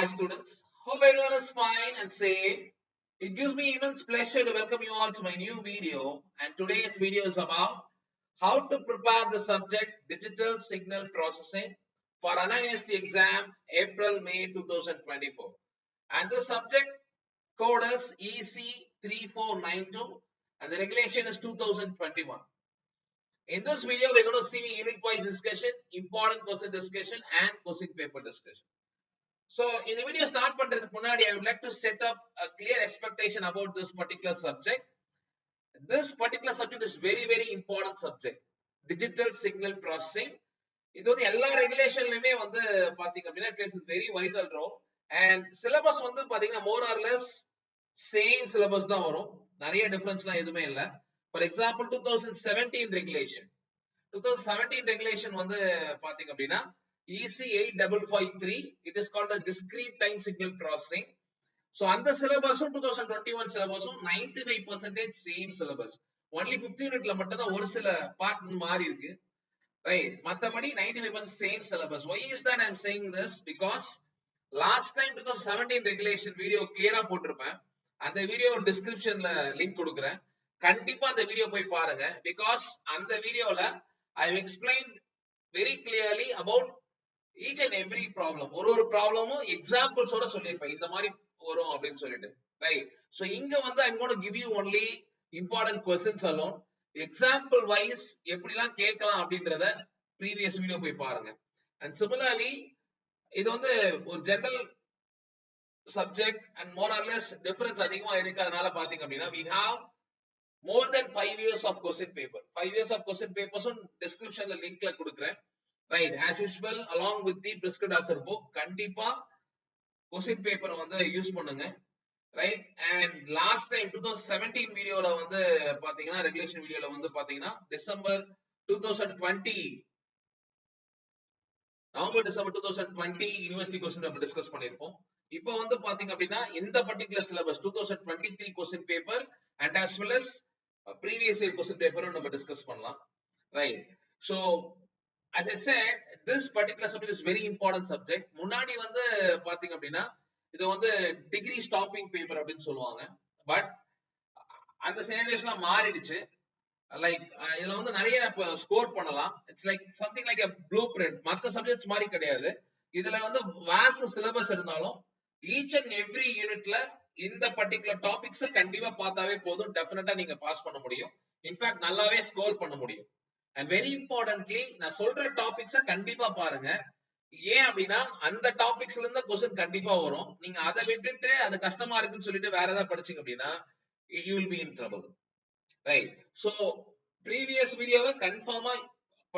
Hi students, hope everyone is fine and safe. It gives me immense pleasure to welcome you all to my new video, and today's video is about how to prepare the subject Digital Signal Processing for NIST exam April-May 2024, and the subject code is EC3492 and the regulation is 2021. In this video, we're going to see unit-wise discussion, important question discussion and question paper discussion. So in the video start பண்றதுக்கு முன்னாடி I would like to set up a clear expectation about this particular subject. This particular subject is very important subject. Digital signal processing. இது வந்து எல்லா ரெகுலேஷன்லயுமே வந்து பாத்தீங்க அப்படின்னா it plays a very vital role and syllabus வந்து பாத்தீங்கன்னா more or less same syllabus தான் வரும். நிறைய டிஃபரன்ஸ்லாம் எதுவுமே இல்ல. For example 2017 regulation வந்து பாத்தீங்க அப்படின்னா EC8553, it is called a discrete time signal processing. So அந்த syllabusம் 2021 syllabusம் 95% same syllabus. Only 15 unitல மட்டும் தான் ஒரு சில part மாறி இருக்கு. Right? மத்தபடி 95% same syllabus. Why is that I am saying this? Because last time 2017 regulation video clear-ஆ போட்டிருப்பேன். அந்த வீடியோ descriptionல லிங்க் கொடுக்கிறேன். கண்டிப்பா அந்த வீடியோ போய் பாருங்க. Because அந்த வீடியோல I have explained very clearly about each and every problem. ஒரு ப்ராப்ளமும் எக்ஸாம்பிள்ஸ் ஓட சொல்லிருப்பேன் இந்த மாதிரி வரும் அப்படின்னு சொல்லிட்டு. ரைட்? சோ இங்க வந்து I'm going to give you only important questions alone. Example wise எப்படிலாம் கேட்கலாம் அப்படின்றத previous வீடியோ போய் பாருங்க. And similarly இது வந்து ஒரு general subject and more or less difference அதிகமா இருக்கிறதுனால பாத்தீங்க அப்படின்னா we have more than 5 years of question paper. 5 years of question papers descriptionல linkல கொடுக்கிறேன். Right, as usual along with the prescribed author book கண்டிப்பா question paper வந்து யூஸ் பண்ணுங்க. Right, and last time 2017 வீடியோல வந்து பாத்தீங்கன்னா ரெகுலேஷன் வீடியோல வந்து பாத்தீங்கன்னா December 2020 university question paper discuss பண்ணிருப்போம். இப்போ வந்து பாத்தீங்க அப்படின்னா இந்த particular syllabus 2023 question paper and as well as previous year question paper நம்ம டிஸ்கஸ் பண்ணலாம். Right, so as I said, this particular subject is very important subject. முன்னாடி வந்து பாத்தீங்க அப்படின்னா இது வந்து டிகிரி ஸ்டாப்பிங் பேப்பர் அப்படின்னு சொல்லுவாங்க. பட் அந்த சினாரியோஸ்லாம் மாறிடுச்சு. லைக் இதுல வந்து நிறைய ஸ்கோர் பண்ணலாம். It's like something like a blueprint. மத்த சப்ஜெக்ட்ஸ் மாதிரி கிடையாது. இதுல வந்து வாஸ்ட் சிலபஸ் இருந்தாலும் ஈச் அண்ட் எவ்ரி யூனிட்ல இந்த பர்టిక్యులர் டாபிக்ஸ் கண்டிப்பா பார்த்தாவே போதும். டெஃபினட்டா நீங்க பாஸ் பண்ண முடியும். இன்ஃபேக்ட் நல்லாவே ஸ்கோர் பண்ண முடியும். And very importantly நான் சொல்ற டாபிக்ஸ கண்டிப்பா பாருங்க. ஏன் அப்படின்னா அந்த டாபிக்ஸ்ல இருந்து क्वेश्चन கண்டிப்பா வரும். நீங்க அதை விட்டுட்டு அது கஷ்டமா இருக்குன்னு சொல்லிட்டு வேற ஏதாவது படிச்சீங்க அப்படின்னா you will be in trouble. Right, so previous வீடியோவை கன்ஃபார்மா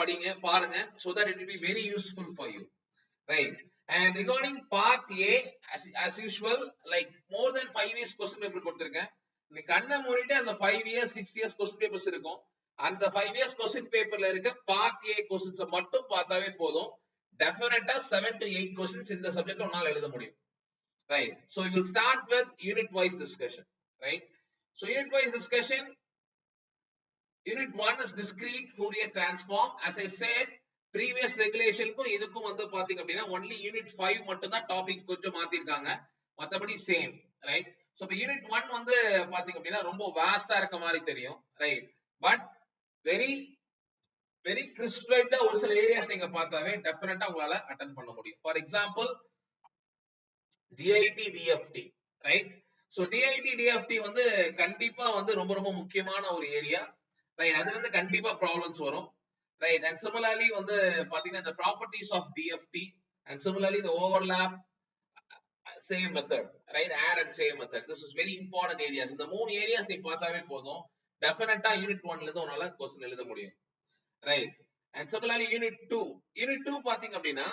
படிங்க பாருங்க so that it will be very useful for you. Right, and regarding part A as usual like more than 5 years question paper கொடுத்திருக்கேன். நீ கண்ணை மூடிட்டு அந்த 5 years 6 years question papers இருக்கும். அந்த 5 years question paperல இருக்க part A questions மட்டும் பார்த்தாவே போதும். டெஃபினட்டா 7 to 8 questions இந்த சப்ஜெக்ட் உன்னால எழுத முடியும். Right, so we will start with unit wise discussion. Right, so unit wise discussion, unit 1 is discrete Fourier transform. As I said previous regulation க்கும் இதுக்கும் வந்து பாத்தீங்க அப்படின்னா only unit 5 மட்டும் தான் டாபிக் கொஞ்சம் மாத்தி இருக்காங்க. மத்தபடி சேம். ரைட், சோ இப்போ unit 1 வந்து பாத்தீங்க அப்படின்னா ரொம்ப வாஸ்டா இருக்க மாதிரி தெரியும். ரைட், பட் very prescribed ஒரு சில ஏரியாஸ் நீங்க பார்த்தாவே டெஃபினட்டா உங்களால அட்டெண்ட் பண்ண முடியும். For example DIT DFT. Right, so DIT DFT வந்து கண்டிப்பா வந்து ரொம்ப முக்கியமான ஒரு ஏரியா. ரைட், அதுல இருந்து கண்டிப்பா ப்ராப்ளம்ஸ் வரும். ரைட், அண்ட் சிமிலர்லி வந்து பாத்தீங்கன்னா the properties of DFT and similarly the overlap same method. Right, add and save method. This is very important areas. இந்த மூணு ஏரியாஸ் நீ பார்த்தாவே போதும். டெஃபினட்டா யூனிட் 1ல இருந்து உன்னால क्वेश्चन எழுத முடியும். Right, and similarly unit 2 பாத்தீங்க அப்படின்னா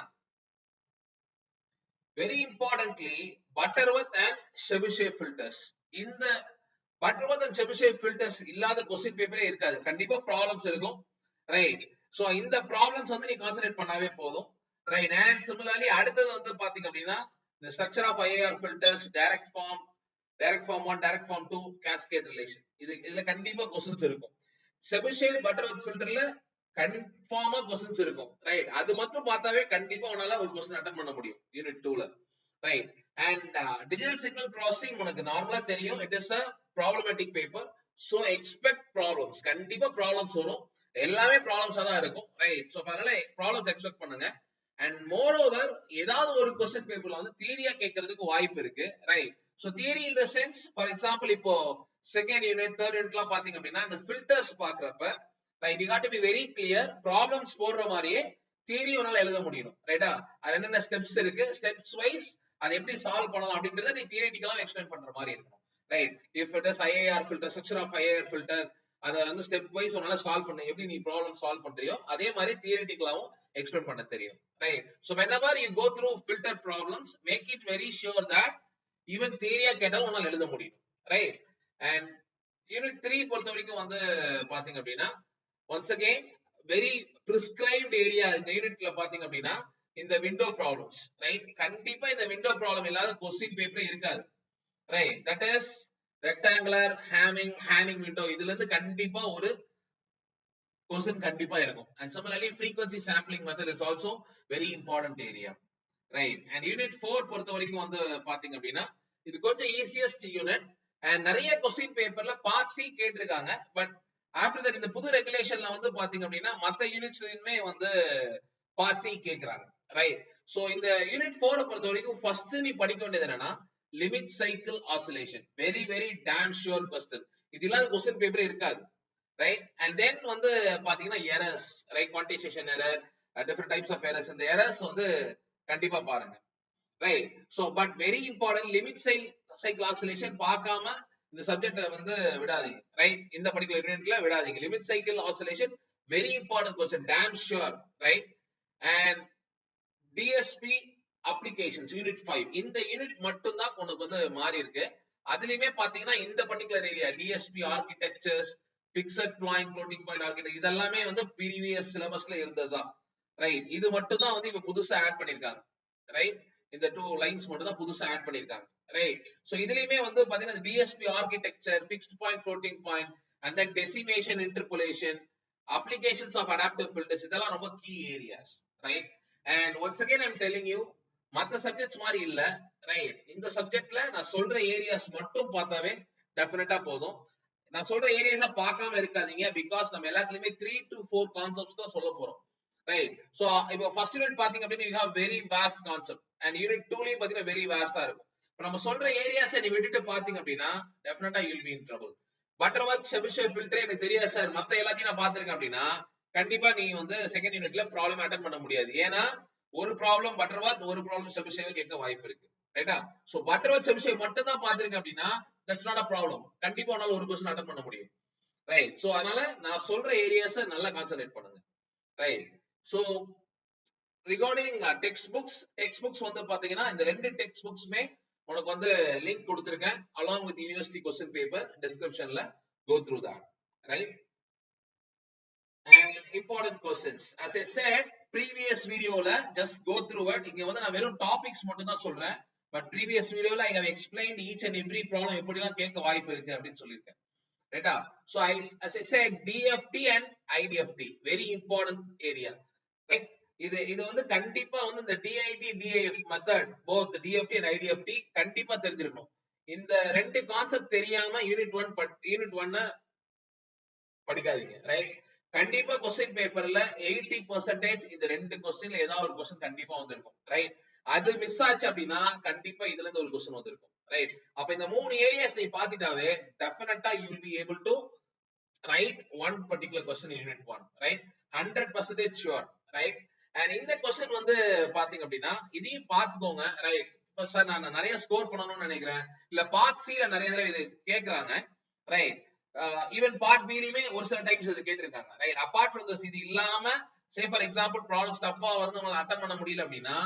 very importantly Butterworth and Chebyshev filters. இந்த Butterworth and Chebyshev filters இல்லாத question பேப்பரே இருக்காது. கண்டிப்பா ப்ராப்ளம்ஸ் இருக்கும். ரைட், சோ இந்த ப்ராப்ளம்ஸ் வந்து நீ கான்சென்ட்ரேட் பண்ணாவே போதும். ரைட், and similarly அடுத்தது வந்து பாத்தீங்க அப்படின்னா the structure of IIR filters, direct form 1, direct form 2, cascade relation. இதுல கண்டிப்பா क्वेश्चंस இருக்கும். Chebyshev Butterworth filterல கன்ஃபார்மா क्वेश्चंस இருக்கும். ரைட், அது மட்டும் பார்த்தாவே கண்டிப்பா உன்னால ஒரு क्वेश्चन அட்டெண்ட் பண்ண முடியும் யூனிட் 2ல. Right. And digital signal processing உனக்கு நார்மலா தெரியும், it is a problematic paper. So expect problems, கண்டிப்பா ப்ராப்ளம்ஸ் வரும், எல்லாமே ப்ராப்ளம்ஸா தான் இருக்கும், ரைட். சோ அதனால ப்ராப்ளம்ஸ் எக்ஸ்பெக்ட் பண்ணுங்க. அண்ட் மோர் ஓவர் ஏதாவது ஒரு கொஸ்டின் பேப்பர்ல வந்து தியரியா கேட்கறதுக்கு வாய்ப்பு இருக்கு, ரைட். So theory in the sense, for example இப்போ செகண்ட் யூனிட் தேர்ட் யூனிட்லாம் பாத்தீங்க அப்படின்னா இந்த ஃபில்டர்ஸ் பாக்குறப்ப right, you got to be very clear, problems போடுற மாதிரியே தியரி உன்னால எழுத முடியும், ரைட்டா. அது என்னென்ன ஸ்டெப்ஸ் இருக்கு, ஸ்டெப்ஸ் வைஸ் அதை எப்படி சால்வ் பண்ணலாம் அப்படின்றத நீ தியரிட்டிக்கலா எக்ஸ்பிளைன் பண்ற மாதிரி இருக்கணும், right. If it is IIR filter, structure of IIR filter, அதை வந்து ஸ்டெப் வைஸ் உன்னால சால்வ் பண்ண, எப்படி நீ ப்ராப்ளம் சால்வ் பண்றியோ அதே மாதிரி தியரிட்டிக்கலாவும் எக்ஸ்பிளைன் பண்ண தெரியும், right. So whenever you go through filter problems, make it very sure that even theory கேட்டாலும் உன்னால எழுத முடியும், ரைட். அண்ட் யூனிட் 3 பொறுத்த வரைக்கும் வந்து பாத்தீங்க அப்படின்னா once again very prescribed area இந்த யூனிட்ல பாத்தீங்க அப்படின்னா இந்த விண்டோ ப்ராப்ளம்ஸ், ரைட். கண்டிப்பா இந்த விண்டோ ப்ராப்ளம் இல்லாத கொஸ்டின் பேப்பரே இருக்காது, right. That is rectangular hamming window, இதுல இருந்து கண்டிப்பா ஒரு கொஸ்டின் கண்டிப்பா இருக்கும். And similarly frequency sampling method is also very important area, right. And unit 4 பொறுத்த வரைக்கும் வந்து பாத்தீங்க அப்படின்னா இது கொஞ்சம் ஈஸியஸ்ட் யூனிட். அண்ட் நிறைய கொஸ்டின் பேப்பர்ல பார்ட் சி கேட்டிருக்காங்க, பட் ஆஃப்டர் தட் இந்த புது ரெகுலேஷன்ல வந்து பாத்தீங்க அப்படின்னா மத்த யூனிட்ஸ்லயுமே வந்து பார்ட் சி கேக்குறாங்க, ரைட். சோ இந்த யூனிட் 4 பொறுத்த வரைக்கும் ஃபர்ஸ்ட் நீ படிக்க வேண்டியது என்னன்னா limit cycle oscillation, very very damn sure question, இது இல்லாத கொஸ்டின் பேப்பர் இருக்காது, ரைட். அண்ட் தென் வந்து பாத்தீங்கன்னா errors, right, quantization error, different types of errors, இந்த எரர்ஸ் வந்து கண்டிப்பா பாருங்க, right. So but very important, limit cycle oscillation பார்க்காம இந்த சப்ஜெக்ட வந்து விடாதீங்க, ரைட். இந்த பர்టిక్యులர் யூனிட்ல விடாதீங்க. Limit cycle oscillation very important question, Tom sure, right. And DSP applications unit 5, இந்த யூனிட் மட்டும் தான் உனக்கு வந்து மாறி இருக்கு. அதுலயுமே பாத்தீங்கன்னா இந்த particular area DSP architectures, fixed point, floating point architecture, இதெல்லாமே வந்து ப்ரீவியஸ் சிலபஸ்ல இருந்ததுதான், ரைட். இது மட்டும் தான் வந்து இப்ப புதுசா ஆட் பண்ணிருக்காங்க, ரைட். இந்த 2 லைன்ஸ் மட்டும் தான் புதுசா ஆட் பண்ணிருக்காங்க, ரைட். சோ இதுலயுமே வந்து பாத்தீங்கன்னா DSP architecture, fixed point, floating point, and then decimation, interpolation, applications of adaptive filters, இதெல்லாம் ரொம்ப key areas, right. And once again I'm telling you, மத்த சப்ஜெக்ட்ஸ் மாதிரி இல்ல, ரைட். இந்த சப்ஜெக்ட்ல நான் சொல்ற ஏரியாஸ் மட்டும் பார்த்தாவே டெஃபினட்டா போதும். நான் சொல்ற ஏரியாஸ பார்க்காம இருக்காதீங்க, பிகாஸ் நம்ம எல்லாத்துலயுமே 3 to 4 கான்செப்ட்ஸ் தான் சொல்ல போறோம், ரைட். சோ இப்போ ஃபர்ஸ்ட் யூனிட் பாத்தீங்க அப்படின்னா you have very vast concept, and unit 2லயும் பாத்தீங்கன்னா வெரி வாஸ்டா இருக்கும். இப்போ நம்ம சொல்ற ஏரியாஸை நீ விட்டுட்டு பாத்தீங்க அப்படின்னா டெஃபினட்டா you will be in trouble. Butterworth, Chebyshev filter எனக்கு தெரியாது சார், மத்த எல்லாத்தையும் நான் பாத்துருக்கேன் அப்படின்னா கண்டிப்பா நீ வந்து செகண்ட் யூனிட்ல ப்ராப்ளம் அட்டெண்ட் பண்ண முடியாது. ஏன்னா ஒரு ப்ராப்ளம் பட்டர்வர்த், ஒரு ப்ராப்ளம் செபிஷேவ் கேட்க வாய்ப்பு இருக்கு, ரைட்டா. சோ பட்டர்வர்த், செபிஷேவ் மட்டும் தான் பாத்துருக்கேன் அப்படின்னா தட்ஸ் நாட் a problem, கண்டிப்பா உன்னால ஒரு क्वेश्चन அட்டெண்ட் பண்ண முடியும், ரைட். சோ அதனால நான் சொல்ற ஏரியாஸை நல்லா கான்சென்ட்ரேட் பண்ணுங்க, right. So regarding text books வந்து பாத்தீங்கன்னா இந்த ரெண்டு டெக்ஸ்ட் புக்ஸ்மே உனக்கு வந்து லிங்க் கொடுத்திருக்கேன் along with university question paper டிஸ்கிரிப்ஷன்ல, go through that, right. And important questions, as I said previous videoல just go through it. இங்க வந்து நான் வெறும் டாபிக்ஸ் மட்டும் தான் சொல்றேன், but previous videoல I have explained each and every problem எப்படி எல்லாம் கேட்க வாய்ப்பு இருக்கு அப்படின்னு சொல்லிருக்கேன், ரைட்டா. So as I said DFT and IDFT very important area, right. இது வந்து கண்டிப்பா வந்து இந்த DIT DIF method, both DFT and IDFT கண்டிப்பா தெரிஞ்சிருக்கணும். இந்த ரெண்டு கான்செப்ட் தெரியாம யூனிட் 1 படிக்காதீங்க, ரைட். கண்டிப்பா क्वेश्चन பேப்பர்ல 80% இந்த ரெண்டு क्वेश्चनல ஏதாவது ஒரு क्वेश्चन கண்டிப்பா வந்திருக்கும், ரைட். அது மிஸ் ஆச்சு அப்படின்னா கண்டிப்பா இதுல இருந்து ஒரு क्वेश्चन வந்திருக்கும், ரைட். அப்ப இந்த மூணு ஏரியாஸ் நீ பாத்துட்டாவே டெஃபினட்டா you will be able to write one particular question in unit 1, right. 100% sure, right. And இந்த क्वेश्चन வந்து பாத்தீங்க அப்படின்னா இதையும் பாத்துக்கோங்க, ரைட். சார் நான் நிறைய ஸ்கோர் பண்ணணும்னு நினைக்கிறேன், இல்ல பார்ட் சி ல நிறைய தடவை இது கேக்குறாங்க, ரைட். ஈவன் பார்ட் பி லயுமே ஒரு சில டைம்ஸ் இது கேட்டிருக்காங்க, ரைட். அபார்ட் ஃப்ரம் திஸ், இது இல்லாம சே ஃபார் எக்ஸாம்பிள் ப்ராப்ளம் டஃபா வந்து உங்களால அட்டெண்ட் பண்ண முடியல அப்படின்னா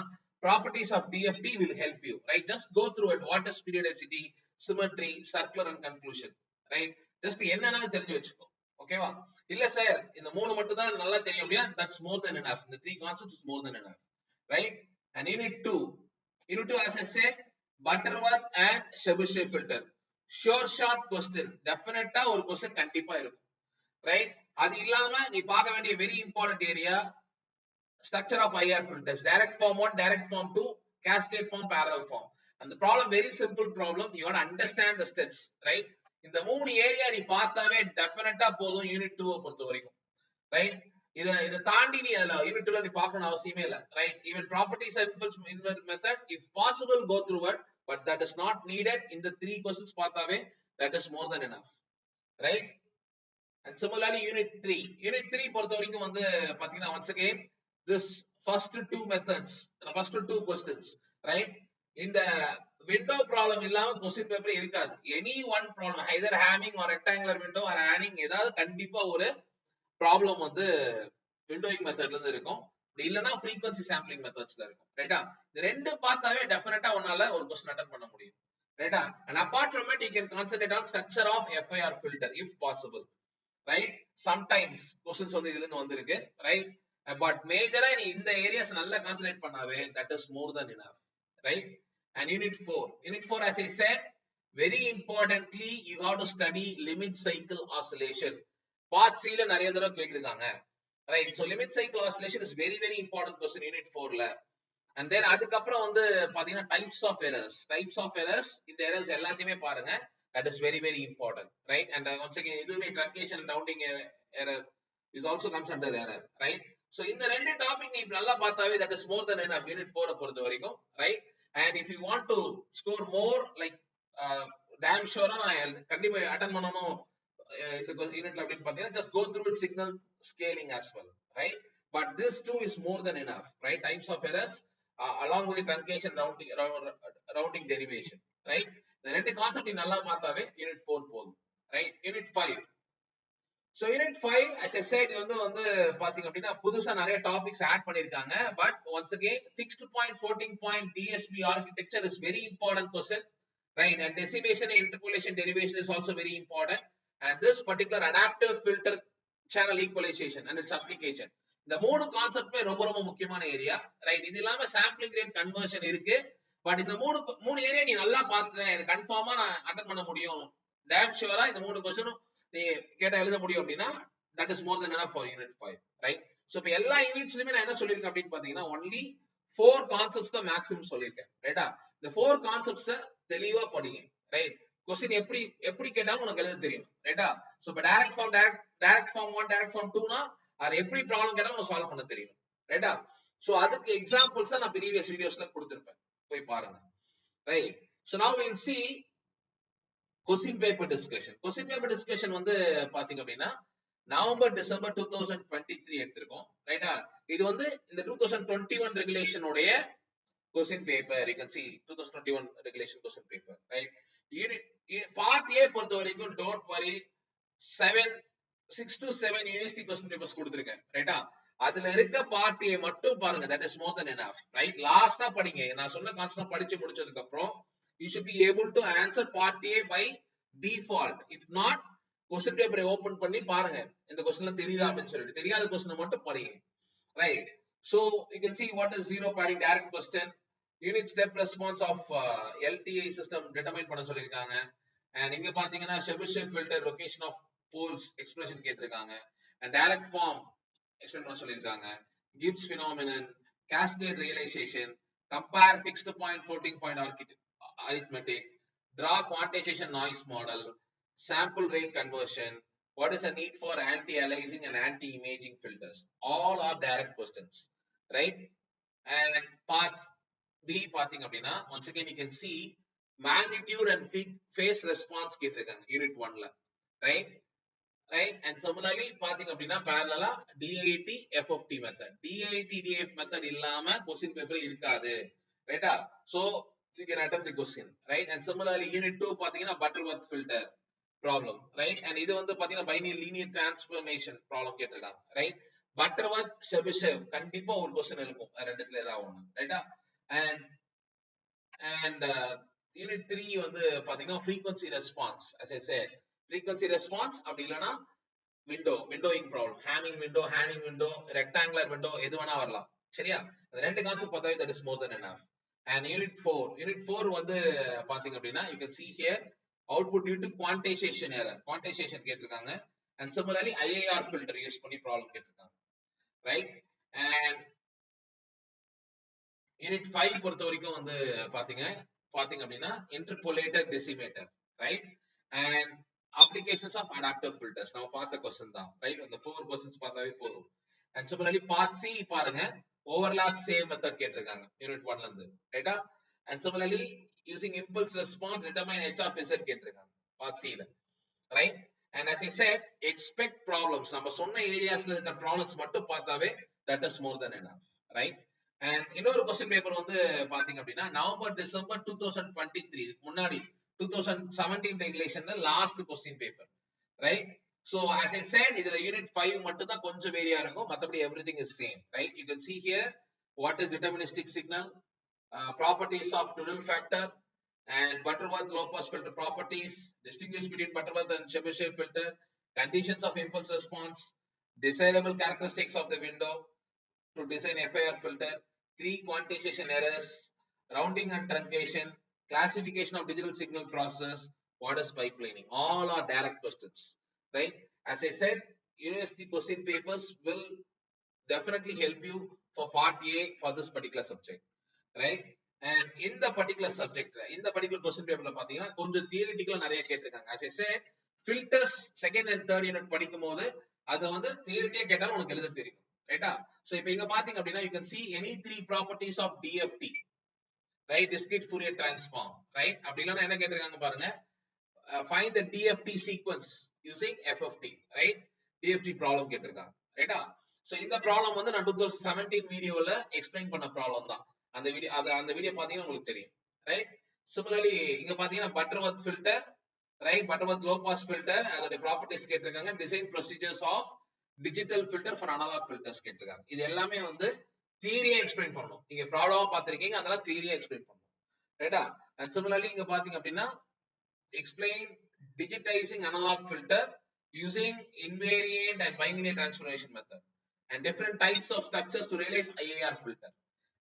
properties of DFT will help you, right. Just go through it, what is periodicity, symmetry, circular and conclusion, right. just என்னன்னு தெரிஞ்சு வெச்சுக்கோ, ஓகேவா. இல்ல சார் இந்த மூணு மட்டும் தான் நல்லா தெரியும் அப்படினா that's more than enough, the three concepts is more than enough, right. And unit 2 as I said Butterworth and Chebyshev filter, sure short question, definitely ஒரு question கண்டிப்பா இருக்கும், ரைட். அது இல்லாம நீ பார்க்க வேண்டிய very important area structure of IR filters, direct form 1, direct form 2, cascade form, parallel form. And the problem, very simple problem. You got to understand the steps, right? இந்த 3 area நீ பார்த்தாவே டெஃபினட்டா போதும் யூனிட் 2 பொறுத்த வரைக்கும், ரைட்? இத தாண்டி நீ அதல யூனிட் 2ல நீ பார்க்கணும் அவசியமே இல்ல, right? Even properties of impulse method if possible go through it, but that is not needed. இந்த 3 क्वेश्चंस பார்த்தாவே that is more than enough, right? And similarly unit 3 பொறுத்த வரைக்கும் வந்து பாத்தீங்கன்னா once again this first two methods, first two questions, right? இந்த window problem இல்லாம question paper இருக்காது. Any one problem, either hamming or rectangular window or adding, ஏதாவது கண்டிப்பா ஒரு problem வந்து windowing methodல இருந்து இருக்கும். இல்லனா frequency sampling methodsல இருக்கும், ரைட்டா? இந்த ரெண்டு பார்த்தாவே டெஃபினட்டா உன்னால ஒரு question அட்டெண்ட் பண்ண முடியும், ரைட்டா? And apart from it you can concentrate on structure of FIR filter if possible, right? Sometimes questions வந்து இதுல இருந்து வந்திருக்கு, right? But majorly நீ இந்த areas நல்லா concentrate பண்ணாவே that is more than enough, right? And unit 4 as I said, very importantly you have to study limit cycle oscillation. part C ல நிறைய தடவை கேட்டிருக்காங்க, right? So limit cycle oscillation is very very important question unit 4 ல. And then அதுக்கு அப்புறம் வந்து பாத்தீங்கன்னா types of errors, இந்த errors எல்லாத்தையுமே பாருங்க. That is very very important, right? And once again இதுவே truncation rounding error is also comes under error, right? So இந்த ரெண்டு டாபிக் நீ நல்லா பார்த்தாவே that is more than enough unit 4 பொறுத்த வரைக்கும், right? And if you want to score more, like damn sure கண்டிப்பா attend பண்ணனும் இந்த யூனிட்ல அப்படினு பாத்தீங்கன்னா just go through with signal scaling as well, right? But this too is more than enough, right? Types of errors along with truncation rounding derivation, right? இந்த ரெண்டு concept நீ நல்லா பார்த்தாவே யூனிட் 4 போதும், right? Unit 5. So unit 5 as I said வந்து பாத்தீங்க அப்படினா புதுசா நிறைய டாபிக்ஸ் ஆட் பண்ணிருக்காங்க. But once again fixed point floating point DSP architecture is very important question, right? And decimation and interpolation derivation is also very important. And this particular adaptive filter channel equalization and its application, இந்த மூணு கான்செப்ட்மே ரொம்ப ரொம்ப முக்கியமான area, right? இது இல்லாம sampling rate conversion இருக்கு. But இந்த மூணு ஏரியா நீ நல்லா பார்த்தேன், எனக்கு கன்ஃபார்மா நான் அட்டெண்ட் பண்ண முடியும், டேம் ஷூரா இந்த மூணு क्वेश्चन நீ கேட்டா எழுத முடியும் அப்படினா that is more than enough for unit 5, right? So இப்ப எல்லா யூனிட்ஸ்லயுமே நான் என்ன சொல்லிருக்கேன் அப்படினு பாத்தீங்கன்னா only 4 concepts தான் மேக்ஸிமம் சொல்லிருக்கேன், ரைட்டா? இந்த 4 concepts தெளிவா படிங்க, ரைட்? क्वेश्चन எப்படி கேட்டாலும் உங்களுக்கு எழுத தெரியும், ரைட்டா? சோ இப்ப டைரக்ட் ஃபார்ம் 1 டைரக்ட் ஃபார்ம் 2 னா அது எப்படி ப்ராப்ளம் கேட்டாலும் உங்களுக்கு சால்வ் பண்ண தெரியும், ரைட்டா? சோ அதுக்கு எக்ஸாம்பிள்ஸ் நான் ப்ரீவியஸ் வீடியோஸ்ல கொடுத்திருப்பேன், போய் பாருங்க, right? So now we will see question paper discussion வந்து பாத்தீங்க அப்படினா நவம்பர் டிசம்பர் 2023 எடுத்திருக்கோம், ரைட்டா? இது வந்து இந்த 2021 ரெகுலேஷன் உடைய question paper. You can see 2021 regulation question paper, right? Unit part A பொறுத்த வரைக்கும் don't worry, 6 to 7 university question papers கொடுத்திருக்கேன், ரைட்டா? அதுல இருக்க part A மட்டும் பாருங்க, that is more than enough, right? லாஸ்டா படிங்க, நான் சொன்ன கான்செப்ட் படிச்சு முடிச்சதுக்கு அப்புறம் you should be able to answer part A by default. If not, question paper open பண்ணி பாருங்க, இந்த क्वेश्चनல தெரியுதா அப்படினு சொல்லிட்டு தெரியாத क्वेश्चन மட்டும் படிங்க, right? So you can see what is zero padding direct question, unit step response of LTI system determine பண்ண சொல்லிருக்காங்க. And இங்க பாத்தீங்கன்னா Chebyshev filter location of poles expression கேட்டிருக்காங்க. And direct form explain பண்ண சொல்லிருக்காங்க. Gibbs phenomenon, cascade realization, compare fixed point floating point arithmetic, draw quantization noise model, sample rate conversion, what is the need for anti-aliasing and anti-imaging filters. All are direct questions, right? And part B பாத்தீங்க அப்படினா once again you can see magnitude and phase response கேட்டிருக்காங்க unit 1ல, right? And similarly பாத்தீங்க அப்படினா parallel DIT FFT method, DIT DF method இல்லாம question paper இருக்காது, ரைட்டா? So you can attempt the question, right? And similarly unit 2 பாத்தீங்கன்னா Butterworth filter problem, right? And இது வந்து பாத்தீங்கன்னா binary linear transformation problem கேட்டிருக்காங்க, right? Butterworth Chebyshev கண்டிப்பா ஒரு क्वेश्चन இருக்கும், ரெண்டுத்துல ஏதாவது ஒண்ணு, ரைட்டா? And unit 3 வந்து பாத்தீங்கன்னா frequency response, as I said frequency response அப்படி இல்லனா windowing problem, hanging window, rectangular window எது வேணா வரலாம், சரியா? அந்த ரெண்டு கான்செப்ட் பார்த்தாவே that is more than enough. And unit 4 வந்து பாத்தீங்க அப்படினா you can see here output due to quantization error, quantization கேட்டிருக்காங்க. And similarly IIR filter use பண்ணி problem கேட்டிருக்காங்க, right? And யூனிட் 5 பொறுத்த வரைக்கும் வந்து பாத்தீங்க அப்படின்னா interpolated decimator, right, and applications of adaptive filters நம்ம பார்த்த क्वेश्चन தான், ரைட். அந்த 4 क्वेश्चंस பார்த்தாவே போதும். அண்ட் சிமிலர்லி பார்ட் சி பாருங்க, ஓவர்லாப் சேவ் மெத்தட் கேட்டிருக்காங்க யூனிட் 1ல இருந்து, ரைட்டா. And similarly using impulse response determine h of z கேட்டிருக்காங்க பார்ட் சி ல, right. And as I said, expect problems. நம்ம சொன்ன ஏரியாஸ்ல இருக்க ப்ராப்ளம்ஸ் மட்டும் பார்த்தாவே that is more than enough, right? And இன்னொரு क्वेश्चन பேப்பர் வந்து பாத்தீங்க அப்படின்னா நவம்பர் டிசம்பர் 2023 முன்னாடி 2017 ரெகுலேஷன்ல last question paper, right. So as I said, இதுல யூனிட் 5 மட்டும் தான் கொஞ்சம் வேரியா இருக்கும், மத்தபடி everything is same, right? You can see here what is deterministic signal, properties of Tudor factor, and Butterworth low pass filter properties, distinguish between Butterworth and Chebyshev filter, conditions of impulse response, desirable characteristics of the window to design FIR filter, 3 quantization errors, rounding and truncation, classification of digital signal process, what is pipelining. All are direct questions, right? As I said, university question papers will definitely help you for part A for this particular subject, right? And in the particular subject, in the particular question paper பாத்தீங்கன்னா கொஞ்சம் தியரிட்டிக்கலா நிறைய கேட்டிருக்காங்க. As I said, filters second and third unit படிக்கும்போது அது வந்து தியரிட்டியா கேட்டாலும் உங்களுக்கு எழுத தெரியும், ரைட்டா. சோ இப்போ இங்க பாத்தீங்க அப்படின்னா you can see any 3 properties of DFT, right, discrete Fourier transform, right. அப்படி இல்லனா என்ன கேட்டிருக்காங்க பாருங்க, find the DFT sequence using FFT, right. DFT problem கேட்டிருக்காங்க, ரைட்டா. சோ இந்த ப்ராப்ளம் வந்து நான் 2017 வீடியோல எக்ஸ்பிளைன் பண்ண ப்ராப்ளம் தான். அந்த வீடியோ பாத்தீங்கன்னா உங்களுக்கு தெரியும், ரைட். சிமிலர்லி இங்க பாத்தீங்கன்னா Butterworth filter, right, Butterworth low pass filter, அதோட ப்ராப்பர்ட்டிஸ் கேட்டிருக்காங்க. Design procedures of digital filter for analog filters கேட்டிருக்காங்க. இது எல்லாமே வந்து தியரியா எக்ஸ்பிளைன் பண்ணணும். நீங்க ப்ராப்ளமா பாத்திருக்கீங்க, அதெல்லாம் தியரியா எக்ஸ்பிளைன் பண்ணணும், ரைட்டா. அண்ட் சிமிலர்லி இங்க பாத்தீங்க அப்படின்னா explain digitizing analog filter using invariant and binary transformation method and different types of structures to realize IIR filter,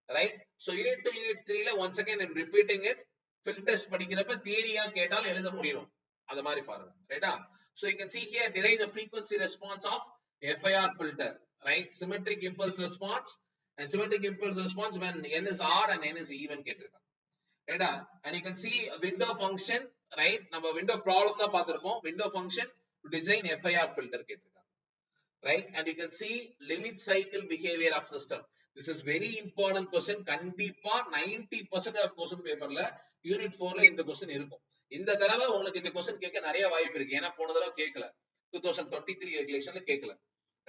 right. So unit 2 unit 3 ல once again I'm repeating it, filters படிக்கிறப்ப தியரியா கேட்டால் எழுத முடியும், அத மாதிரி பாருங்க, ரைட்டா. So you can see here derive the frequency response of FIR filter, right, symmetric impulse response and symmetric impulse response when n is odd and n is even கேட்டிருக்காங்க, ரைட்டா. And you can see window function, right, நம்ம window problem தான் பார்த்திருக்கோம். window function to design FIR filter கேட்டிருக்காங்க, right. And you can see limit cycle behavior of system. This is very important question. கண்டிப்பா 90% of question paperல unit 4ல இந்த question இருக்கும். இந்த தடவை உங்களுக்கு இந்த question கேட்க நிறைய வாய்ப்பு இருக்கு, ஏன்னா போன தடவை கேட்கல, 2023 ரெகுலேஷன்ல கேட்கல,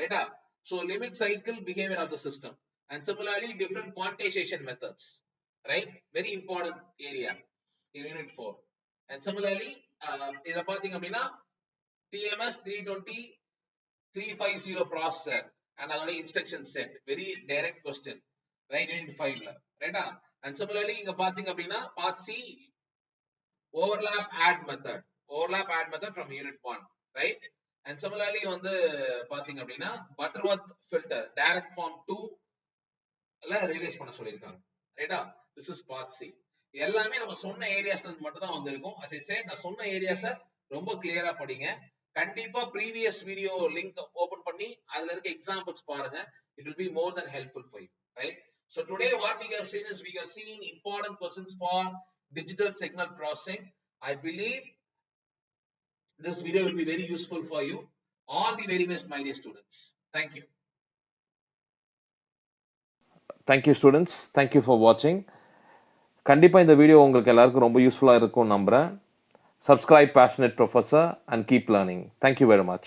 ரைட்டா. So limit cycle behavior of the system and similarly different quantization methods, right, very important area in unit 4. And similarly இத பாத்தீங்க அப்படின்னா TMS 320 350 processor and அதோட instruction set, very direct question, right, unit 5 ல, ரைட்டா. And similarly இங்க பாத்தீங்க அப்படின்னா part C overlap add method from unit 1, right. And similarly வந்து பாத்தீங்க அப்படின்னா Butterworth filter direct form 2 ல ரிலீஸ் பண்ண சொல்லிருக்காங்க, ரைட்டா. this is part C. எல்லாமே நம்ம சொன்ன ஏரியாஸ்ல மட்டும் தான் வந்திருக்கும். as I said, நான் சொன்ன ஏரியாஸ ரொம்ப கிளியரா படிங்க. கண்டிப்பா previous video link open பண்ணி அதுல இருக்க examples பாருங்க. it will be more than helpful for you, right. So today what we have seen is we have seen important questions for digital signal processing. I believe this video will be very useful for you. All the very best, my dear students. Thank you. Thank you students. Thank you for watching. கண்டிப்பாக இந்த video உங்களுக்கு எல்லாருக்கும் ரொம்ப யூஸ்ஃபுல்லாக இருக்கும்னு நம்புகிறேன். Subscribe Passionate Professor and keep learning. Thank you very much.